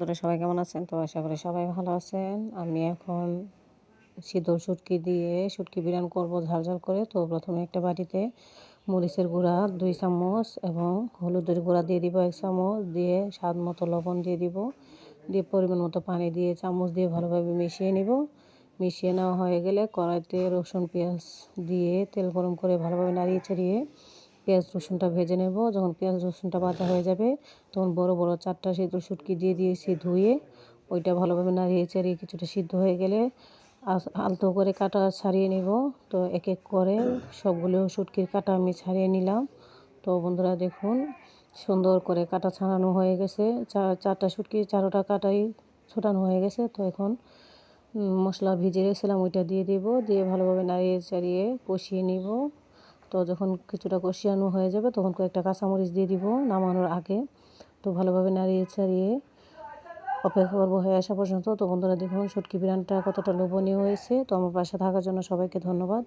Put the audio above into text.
তোরা সবাই কেমন আছেন? তো আশা করি সবাই ভালো আছেন। আমি এখন শীতল শুটকি দিয়ে শুটকি বিরিয়ানি করব ঝাল ঝাল করে। তো প্রথমে একটা বাটিতে মরিচের গুঁড়া 2 চামচ এবং হলুদের গুঁড়া দিয়ে দিব 1 চামচ, দিয়ে স্বাদ মতো লবণ দিয়ে দিব, দিয়ে পরিমাণ মতো পানি দিয়ে চামচ দিয়ে ভালোভাবে মিশিয়ে নিব। মিশিয়ে নেওয়া হয়ে গেলে কড়াইতে রসুন পেঁয়াজ দিয়ে তেল গরম করে ভালোভাবে নাড়িয়ে চাড়িয়ে পেঁয়াজ রসুনটা ভেজে নেব। যখন পেঁয়াজ রসুনটা ভাজা হয়ে যাবে তখন বড় বড় 4টা শীতল শুটকি দিয়ে দিয়েছি ধুয়ে। ওইটা ভালোভাবে নাড়িয়ে চাড়িয়ে কিছুটা সিদ্ধ হয়ে গেলে আলতো করে কাটা ছাড়িয়ে নেব। তো এক এক করে সবগুলো শুটকির কাটা আমি ছাড়িয়ে নিলাম। তো বন্ধুরা দেখুন, সুন্দর করে কাটা ছাড়ানো হয়ে গেছে। 4টা শুটকি 4টা কাটাই ছোটানো হয়ে গেছে। তো এখন মশলা ভিজিয়ে রেখেছিলাম ওইটা দিয়ে দিব, দিয়ে ভালোভাবে নাড়িয়ে চাড়িয়ে কষিয়ে নিব। তো যখন কিছুটা কষিয়ানো হয়ে যাবে তখন কয়েকটা কাঁচামরিচ দিয়ে দিব নামানোর আগে। তো ভালোভাবে নাড়িয়ে চাড়িয়ে অপেক্ষা করবো হয়ে আসা পর্যন্ত। তো বন্ধুরা দেখুন শুটকি বিরিয়ানিটা কতটা লোভনীয় হয়েছে। তো আমার পাশে থাকার জন্য সবাইকে ধন্যবাদ।